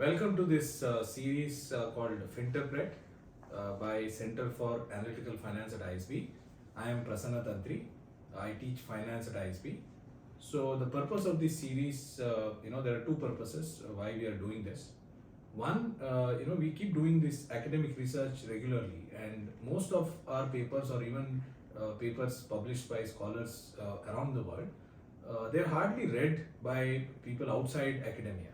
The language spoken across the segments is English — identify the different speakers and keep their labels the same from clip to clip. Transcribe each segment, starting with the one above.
Speaker 1: Welcome to this series called Finterpret by Center for Analytical Finance at ISB. I am Prasanna Tantri. I teach finance at ISB. So the purpose of this series, there are two purposes why we are doing this. One, we keep doing this academic research regularly, and most of our papers or even papers published by scholars around the world, they're hardly read by people outside academia.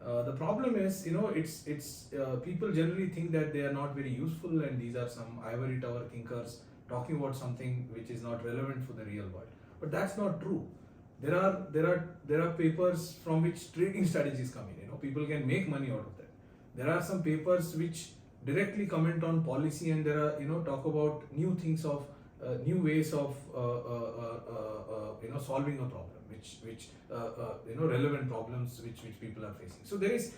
Speaker 1: The problem is, it's people generally think that they are not very useful, and these are some ivory tower thinkers talking about something which is not relevant for the real world. But that's not true. There are papers from which trading strategies come in. People can make money out of that. There are some papers which directly comment on policy, and there are talk about new things of new ways of solving a problem, which relevant problems which people are facing. So there is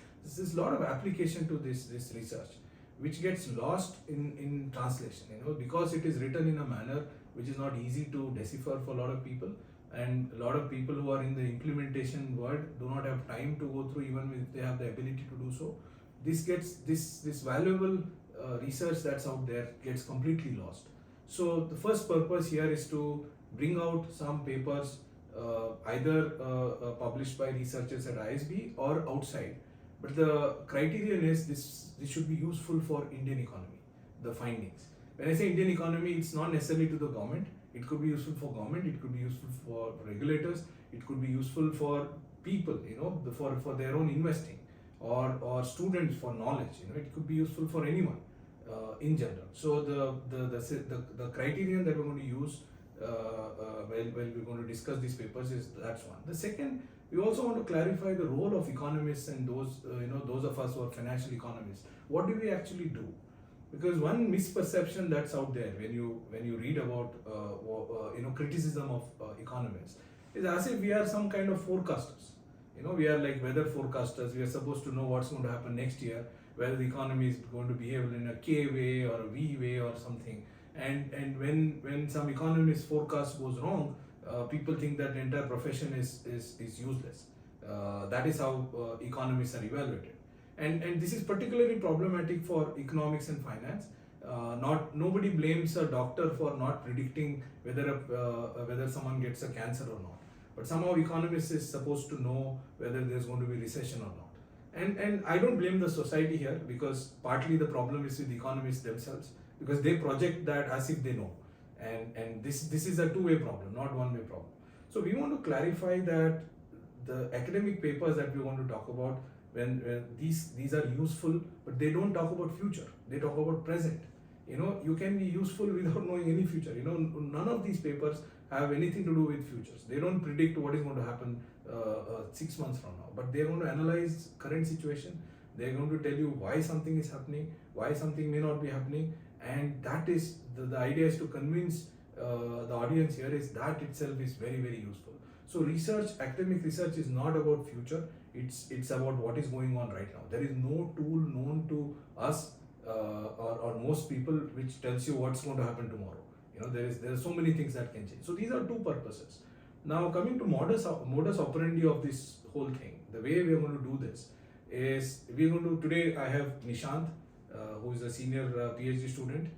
Speaker 1: a lot of application to this research, which gets lost in translation. Because it is written in a manner which is not easy to decipher for a lot of people, and a lot of people who are in the implementation world do not have time to go through, even if they have the ability to do so. This valuable research that's out there gets completely lost. So the first purpose here is to bring out some papers either published by researchers at ISB or outside. But the criterion is this should be useful for Indian economy, the findings. When I say Indian economy, it's not necessarily to the government. It could be useful for government, it could be useful for regulators, it could be useful for people, for their own investing, or students for knowledge. It could be useful for anyone in general. So the criterion that we're going to use while we're going to discuss these papers is that's one. The second, we also want to clarify the role of economists and those of us who are financial economists. What do we actually do? Because one misperception that's out there when you read about criticism of economists is as if we are some kind of forecasters. We are like weather forecasters. We are supposed to know what's going to happen next year, whether the economy is going to behave in a K way or a V way or something. And when some economist forecast goes wrong, people think that the entire profession is useless. That is how economists are evaluated. And this is particularly problematic for economics and finance. Nobody blames a doctor for not predicting whether someone gets a cancer or not. But somehow economists is supposed to know whether there's going to be recession or not. And I don't blame the society here, because partly the problem is with the economists themselves, because they project that as if they know. And this is a two-way problem, not one-way problem. So we want to clarify that the academic papers that we want to talk about, when these are useful, but they don't talk about future, they talk about present. You can be useful without knowing any future. None of these papers have anything to do with futures. They don't predict what is going to happen 6 months from now, but they're going to analyze current situation. They're going to tell you why something is happening, why something may not be happening, and that is the idea is to convince the audience here is that itself is very, very useful. So academic research is not about future, it's about what is going on right now. There is no tool known to us or most people which tells you what's going to happen tomorrow. There are so many things that can change. So these are two purposes. Now coming to modus operandi of this whole thing, the way we are going to do this is today I have Nishant, who is a senior PhD student,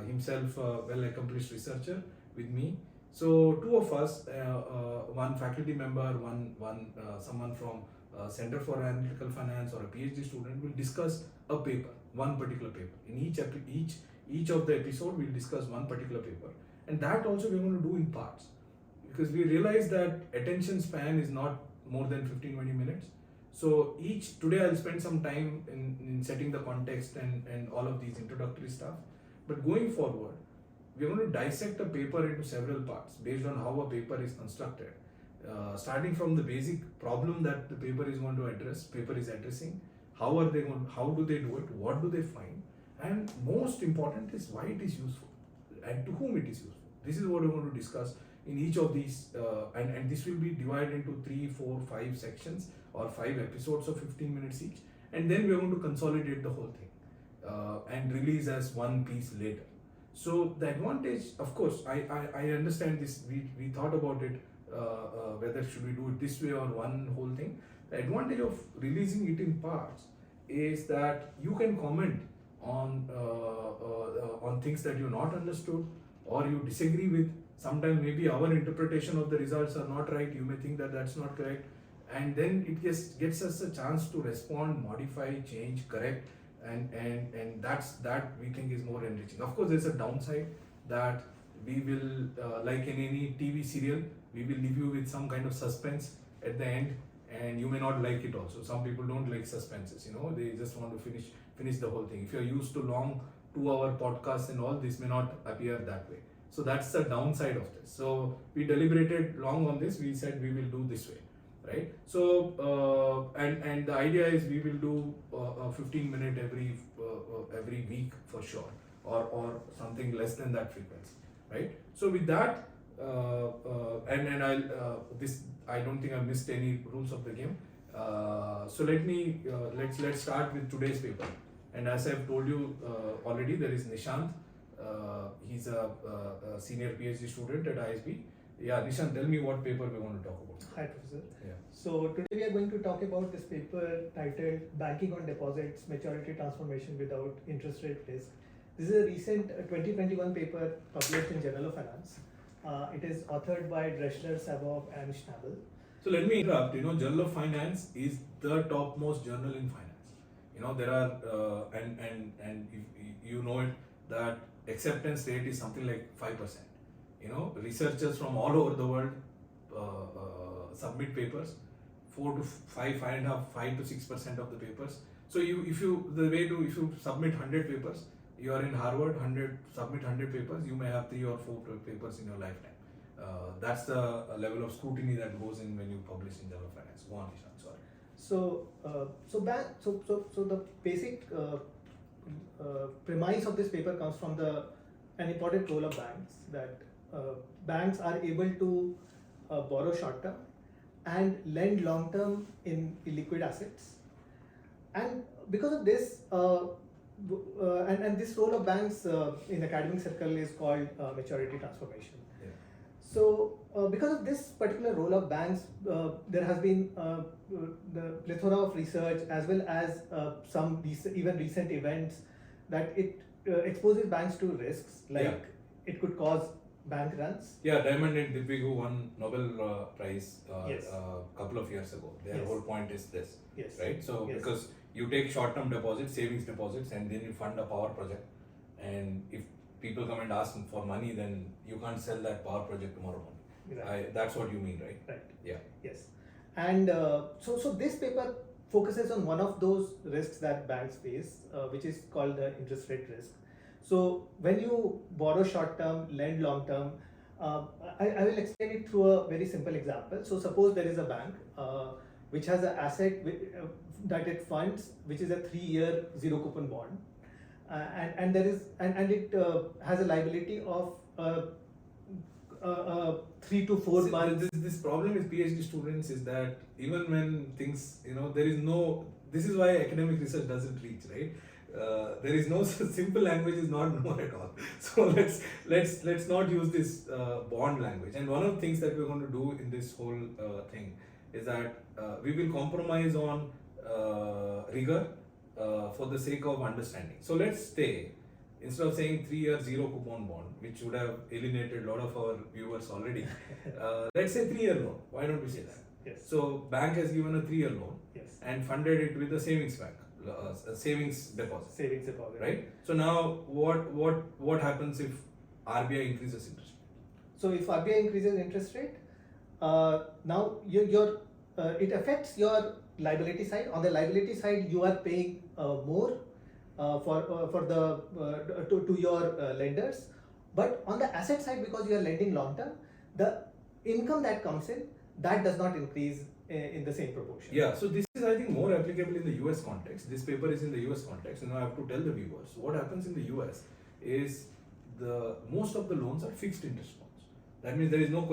Speaker 1: himself a well-accomplished researcher with me. So two of us, one faculty member, one someone from Center for Analytical Finance or a PhD student, will discuss a paper, one particular paper. In each of the episode, we'll discuss one particular paper, and that also we're going to do in parts, because we realize that attention span is not more than 15-20 minutes. So today I'll spend some time in setting the context and all of these introductory stuff. But going forward, we're going to dissect a paper into several parts based on how a paper is constructed. Starting from the basic problem that the paper is addressing, how do they do it, what do they find, and most important is why it is useful and to whom it is useful. This is what we're going to discuss in each of these, and this will be divided into 3, 4, 5 sections or 5 episodes of 15 minutes each, and then we're going to consolidate the whole thing and release as one piece later. So the advantage, of course, I understand this. We thought about it, whether should we do it this way or one whole thing. The advantage of releasing it in parts is that you can comment on things that you not understood or you disagree with. Sometimes maybe our interpretation of the results are not right. You may think that that's not correct, and then it just gets us a chance to respond, modify, change, correct, and that we think is more enriching. Of course, there's a downside that we will, like in any TV serial, we will leave you with some kind of suspense at the end, and you may not like it also. Some people don't like suspenses, they just want to finish the whole thing. If you're used to long 2-hour podcasts and all, this may not appear that way. So that's the downside of this. So we deliberated long on this. We said we will do this way, right? So and the idea is we will do a 15-minute every week for sure, or something less than that frequency, right? So with that, and I don't think I missed any rules of the game. So let's start with today's paper. And as I've told you already, there is Nishant. He's a senior PhD student at ISB. Yeah, Nishant, tell me what paper we want to talk about.
Speaker 2: Hi, Professor.
Speaker 1: Yeah.
Speaker 2: So today we are going to talk about this paper titled Banking on Deposits, Maturity Transformation Without Interest Rate Risk. This is a recent 2021 paper published in Journal of Finance. It is authored by Drechsler, Savov and Schnabl.
Speaker 1: So let me interrupt. Journal of Finance is the topmost journal in finance. There are and you know it, that acceptance rate is something like 5%. Researchers from all over the world submit papers, 5 to 6% of the papers. So if you submit 100 papers, you are in Harvard, submit 100 papers, you may have 3 or 4 papers in your lifetime. That's the level of scrutiny that goes in when you publish in Journal of Finance. Go on, Nishant, sorry.
Speaker 2: So the basic premise of this paper comes from an important role of banks, that banks are able to borrow short term and lend long term in illiquid assets, and because of this and this role of banks in academic circle is called maturity transformation.
Speaker 1: Yeah.
Speaker 2: So because of this particular role of banks, there has been the plethora of research as well as some even recent events that it exposes banks to risks, like it could cause bank runs.
Speaker 1: Yeah, Diamond and Dipigu won Nobel Prize
Speaker 2: Yes.
Speaker 1: a couple of years ago. Their
Speaker 2: Yes.
Speaker 1: whole point is this,
Speaker 2: Yes.
Speaker 1: right? So
Speaker 2: Yes.
Speaker 1: because you take short-term deposits, savings deposits, and then you fund a power project, and if people come and ask for money, then you can't sell that power project tomorrow morning.
Speaker 2: Right.
Speaker 1: That's what you mean, right?
Speaker 2: Right.
Speaker 1: Yeah.
Speaker 2: Yes. And so this paper focuses on one of those risks that banks face, which is called the interest rate risk. So when you borrow short term, lend long term, I will explain it through a very simple example. So suppose there is a bank which has an asset that it funds, which is a 3-year zero coupon bond, and it has a liability of 3 to 4 months.
Speaker 1: This problem with PhD students is that even when things, there is no. This is why academic research doesn't reach, right? There is no simple language is not known at all. So let's not use this bond language. And one of the things that we're going to do in this whole thing is that we will compromise on rigor for the sake of understanding. So let's say, instead of saying 3-year zero coupon bond, which would have alienated a lot of our viewers already, let's say 3-year loan. Why don't we say that?
Speaker 2: Yes.
Speaker 1: So bank has given a 3-year loan,
Speaker 2: Yes.
Speaker 1: and funded it with a savings bank, a savings deposit.
Speaker 2: Savings deposit.
Speaker 1: Right. So now what happens if RBI increases interest rate?
Speaker 2: So if RBI increases interest rate, now it affects your liability side. On the liability side, you are paying more to your lenders, but on the asset side, because you are lending long term, the income that comes in, that does not increase in the same proportion.
Speaker 1: Yeah, so this is, I think, more applicable in the US context. This paper is in the US context, and I have to tell the viewers what happens in the US is most of the loans are fixed interest loans. That means there is no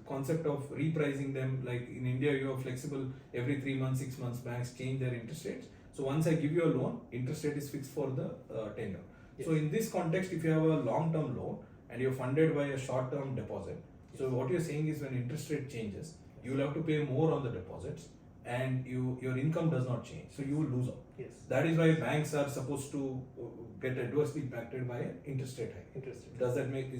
Speaker 1: concept of repricing them. Like in India, you are flexible. Every 3 months, 6 months, banks change their interest rates. So once I give you a loan, interest rate is fixed for the tenure. Yes. So in this context, if you have a long-term loan and you're funded by a short-term deposit, so what you're saying is when interest rate changes, you will have to pay more on the deposits, and your income does not change, so you will lose out.
Speaker 2: Yes.
Speaker 1: That is why banks are supposed to get adversely impacted by an interest rate hike.
Speaker 2: Interest rate.
Speaker 1: Does that make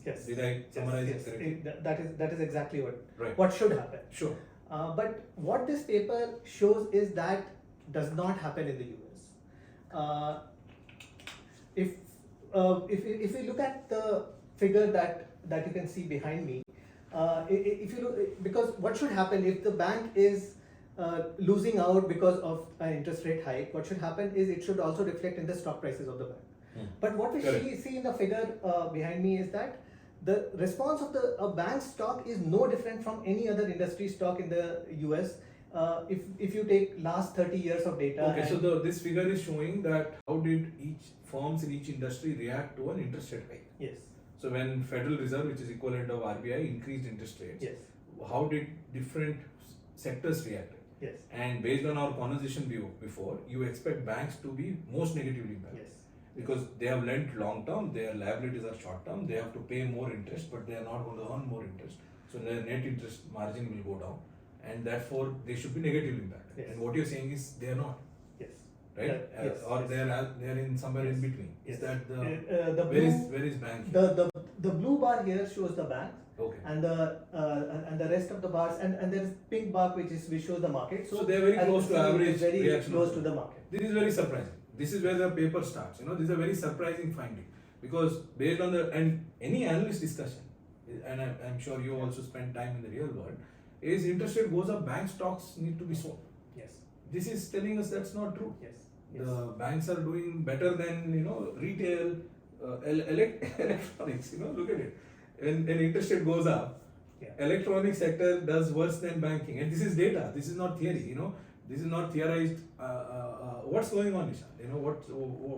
Speaker 2: Yes.
Speaker 1: Did I summarize
Speaker 2: Yes.
Speaker 1: it correctly?
Speaker 2: That is exactly
Speaker 1: Right.
Speaker 2: what should happen.
Speaker 1: Sure.
Speaker 2: But what this paper shows is that does not happen in the US. If we look at the figure that you can see behind me, if you look, because what should happen if the bank is losing out because of an interest rate hike, what should happen is it should also reflect in the stock prices of the bank. But what we see in the figure behind me is that the response of a bank stock is no different from any other industry stock in the US. If you take last 30 years of data.
Speaker 1: Okay, so this figure is showing that how did each firms in each industry react to an interest rate hike.
Speaker 2: Yes.
Speaker 1: So when Federal Reserve, which is equivalent of RBI, increased interest rates,
Speaker 2: Yes.
Speaker 1: how did different sectors react?
Speaker 2: Yes.
Speaker 1: And based on our conversation before, you expect banks to be most negatively impacted.
Speaker 2: Yes.
Speaker 1: Because they have lent long term, their liabilities are short term, they have to pay more interest, but they are not going to earn more interest. So their net interest margin will go down, and therefore they should be negatively impacted.
Speaker 2: Yes.
Speaker 1: And what you're saying is they are not,
Speaker 2: Yes.
Speaker 1: right?
Speaker 2: Yes.
Speaker 1: Or they are in somewhere in between.
Speaker 2: Yes.
Speaker 1: Is that the
Speaker 2: blue,
Speaker 1: where is bank?
Speaker 2: the blue bar here shows the bank.
Speaker 1: Okay.
Speaker 2: And the rest of the bars, and there is pink bar which shows the market.
Speaker 1: So they are very close to average
Speaker 2: very
Speaker 1: reaction.
Speaker 2: close to the market.
Speaker 1: This is very surprising. This is where the paper starts. This is a very surprising finding, because based on any analyst discussion, and I'm sure you also spend time in the real world, is interest rate goes up, bank stocks need to be sold.
Speaker 2: Yes.
Speaker 1: This is telling us that's not true.
Speaker 2: Yes.
Speaker 1: The banks are doing better than retail, electronics. Look at it. When interest rate goes up, electronic sector does worse than banking, and this is data. This is not theory. This is not theorized. What's going on, Nishant?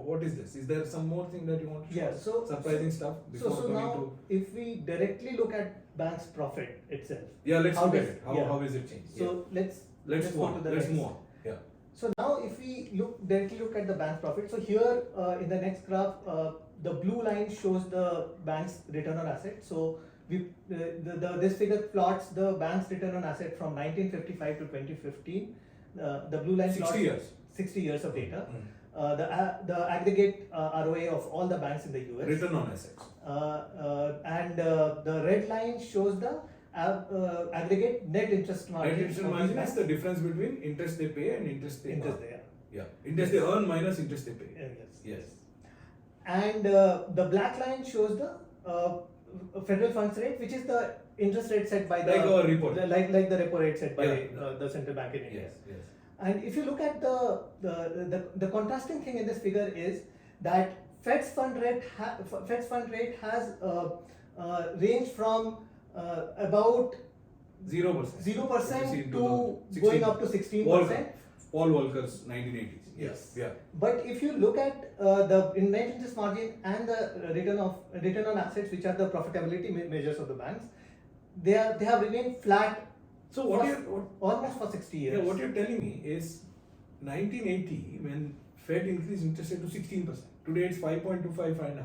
Speaker 1: What is this? Is there some more thing that you want to share? Surprising stuff before
Speaker 2: so
Speaker 1: coming
Speaker 2: now,
Speaker 1: to.
Speaker 2: if we directly look at bank's profit itself.
Speaker 1: Yeah, let's look at
Speaker 2: does-
Speaker 1: it. How is it changed?
Speaker 2: So let's
Speaker 1: Let's
Speaker 2: go to the
Speaker 1: Let's
Speaker 2: next.
Speaker 1: move on. Yeah.
Speaker 2: So now, if we directly look at the bank's profit, so here in the next graph, the blue line shows the bank's return on asset. So this figure plots the bank's return on asset from 1955 to 2015. The blue line
Speaker 1: 60
Speaker 2: plots
Speaker 1: years.
Speaker 2: 60 years of data.
Speaker 1: Mm.
Speaker 2: The aggregate ROA of all the banks in the US.
Speaker 1: Return on assets.
Speaker 2: And the red line shows the aggregate net interest margin.
Speaker 1: Net interest margin is the difference between interest they pay and interest they earn.
Speaker 2: Yeah.
Speaker 1: Interest they earn minus interest they pay.
Speaker 2: Yes. And the black line shows the federal funds rate, which is the interest rate set by the
Speaker 1: Like our repo rate.
Speaker 2: like the repo rate set by
Speaker 1: Yeah.
Speaker 2: the central bank in India.
Speaker 1: Yes.
Speaker 2: And if you look at the contrasting thing in this figure is that Fed's fund rate has ranged from about
Speaker 1: 0%.
Speaker 2: 0% to
Speaker 1: 16.
Speaker 2: going up to 16%.
Speaker 1: Paul Volcker's 1980s.
Speaker 2: Yes.
Speaker 1: Yeah.
Speaker 2: But if you look at the net interest margin and the return on assets, which are the profitability measures of the banks, they have remained flat.
Speaker 1: So
Speaker 2: almost for 60 years.
Speaker 1: Yeah, what you're telling me is 1980 when Fed increased interest rate to 16%. Today it's 5.25, 5.5.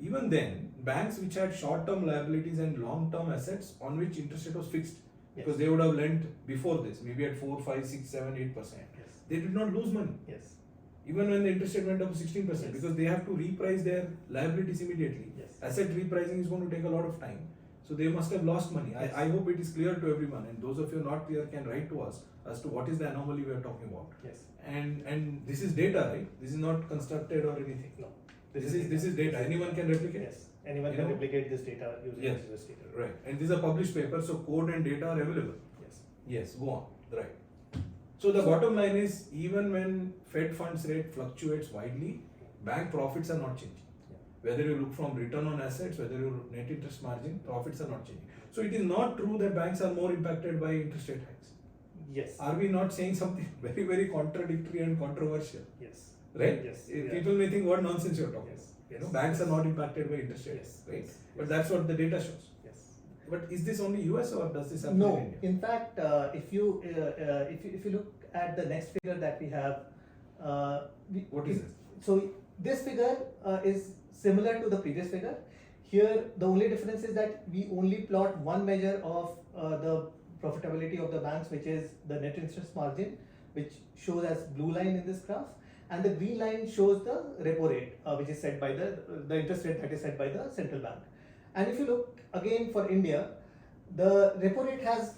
Speaker 1: Even then, banks which had short-term liabilities and long-term assets on which interest rate was fixed, because they would have lent before this, maybe at 4, 5, 6, 7, 8%. They did not lose money.
Speaker 2: Yes.
Speaker 1: Even when the interest rate went up to 16%,
Speaker 2: Yes.
Speaker 1: because they have to reprice their liabilities immediately.
Speaker 2: Yes.
Speaker 1: Asset repricing is going to take a lot of time. So they must have lost money.
Speaker 2: Yes.
Speaker 1: I hope it is clear to everyone, and those of you not clear can write to us as to what is the anomaly we are talking about.
Speaker 2: Yes.
Speaker 1: And this is data, right? This is not constructed or anything.
Speaker 2: No.
Speaker 1: This is data. Anyone can replicate.
Speaker 2: Yes. Anyone can replicate this data using this data.
Speaker 1: Right. And these are published papers, so code and data are available. Yes. Go on. Right. So the bottom line is, even when Fed funds rate fluctuates widely, bank profits are not changing. Whether you look from return on assets, whether you net interest margin, profits are not changing. So it is not true that banks are more impacted by interest rate hikes.
Speaker 2: Yes.
Speaker 1: Are we not saying something very, very contradictory and controversial?
Speaker 2: Yes.
Speaker 1: Right?
Speaker 2: Yes.
Speaker 1: People may think what nonsense you're talking.
Speaker 2: Yes.
Speaker 1: Banks are not impacted by interest rates, right? But that's what the data shows.
Speaker 2: Yes.
Speaker 1: But is this only US or does this happen in
Speaker 2: No.
Speaker 1: India?
Speaker 2: In fact, if you look at the next figure that we have,
Speaker 1: What is this?
Speaker 2: So this figure is similar to the previous figure. Here, the only difference is that we only plot one measure of the profitability of the banks, which is the net interest margin, which shows as blue line in this graph, and the green line shows the repo rate, which is set by the interest rate that is set by the central bank. And if you look again for India, the repo rate has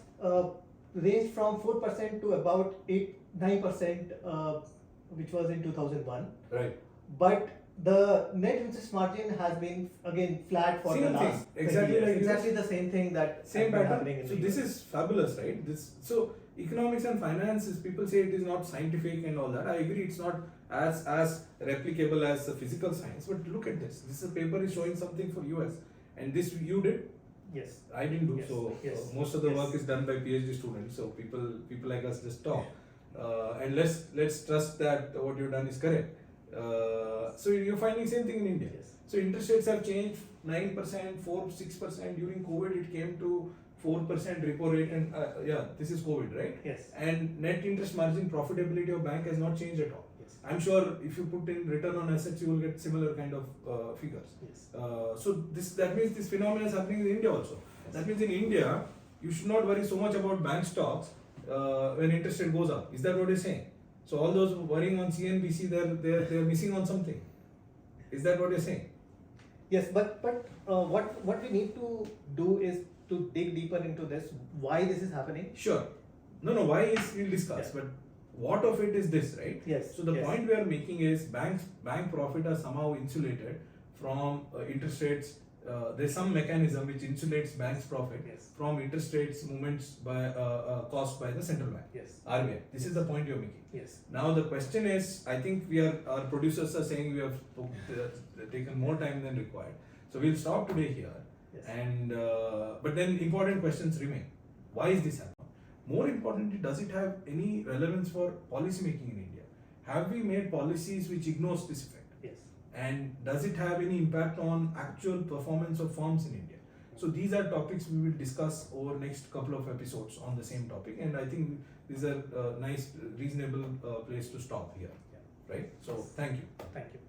Speaker 2: ranged from 4% to about 9%, which was in 2001.
Speaker 1: Right.
Speaker 2: But the net interest margin has been again flat for
Speaker 1: Same
Speaker 2: the
Speaker 1: thing.
Speaker 2: last
Speaker 1: Exactly
Speaker 2: 20 years.
Speaker 1: like
Speaker 2: Exactly the same thing that
Speaker 1: Same
Speaker 2: has been
Speaker 1: pattern.
Speaker 2: happening in
Speaker 1: So
Speaker 2: the
Speaker 1: this
Speaker 2: US.
Speaker 1: is fabulous, right? So economics and finance is, people say it is not scientific and all that. I agree, it's not as replicable as the physical science. But look at this. This paper is showing something for US, and this you did.
Speaker 2: Yes.
Speaker 1: I didn't do
Speaker 2: Yes.
Speaker 1: so.
Speaker 2: Yes.
Speaker 1: Most of the
Speaker 2: Yes.
Speaker 1: work is done by PhD students. So people like us just talk, and let's trust that what you've done is correct. So you're finding same thing in India.
Speaker 2: Yes.
Speaker 1: So interest rates have changed 9%, 6% during COVID. It came to 4% repo rate, and this is COVID, right?
Speaker 2: Yes.
Speaker 1: And net interest margin profitability of bank has not changed at all.
Speaker 2: Yes.
Speaker 1: I'm sure if you put in return on assets, you will get similar kind of figures.
Speaker 2: Yes.
Speaker 1: So that means this phenomenon is happening in India also.
Speaker 2: Yes.
Speaker 1: That means in India, you should not worry so much about bank stocks when interest rate goes up. Is that what you're saying? So all those worrying on CNBC, they're missing on something. Is that what you're saying?
Speaker 2: Yes, but what we need to do is to dig deeper into this, why this is happening.
Speaker 1: Sure. No, why is we'll discuss,
Speaker 2: Yeah.
Speaker 1: but what of it is this, right?
Speaker 2: Yes.
Speaker 1: So the
Speaker 2: yes.
Speaker 1: point we are making is bank profit are somehow insulated from interest rates. There's some mechanism which insulates banks' profit
Speaker 2: Yes.
Speaker 1: from interest rates movements by caused by the central bank,
Speaker 2: Yes.
Speaker 1: RBI. This is the point you're making.
Speaker 2: Yes.
Speaker 1: Now the question is, I think our producers are saying we have taken more time than required. So we'll stop today here.
Speaker 2: Yes.
Speaker 1: And but then important questions remain. Why is this happening? More importantly, does it have any relevance for policy making in India? Have we made policies which ignores this effect?
Speaker 2: Yes.
Speaker 1: And does it have any impact on actual performance of firms in India? So these are topics we will discuss over next couple of episodes on the same topic, and I think these are nice, reasonable place to stop here,
Speaker 2: Yeah.
Speaker 1: right? So thank you.
Speaker 2: Thank you.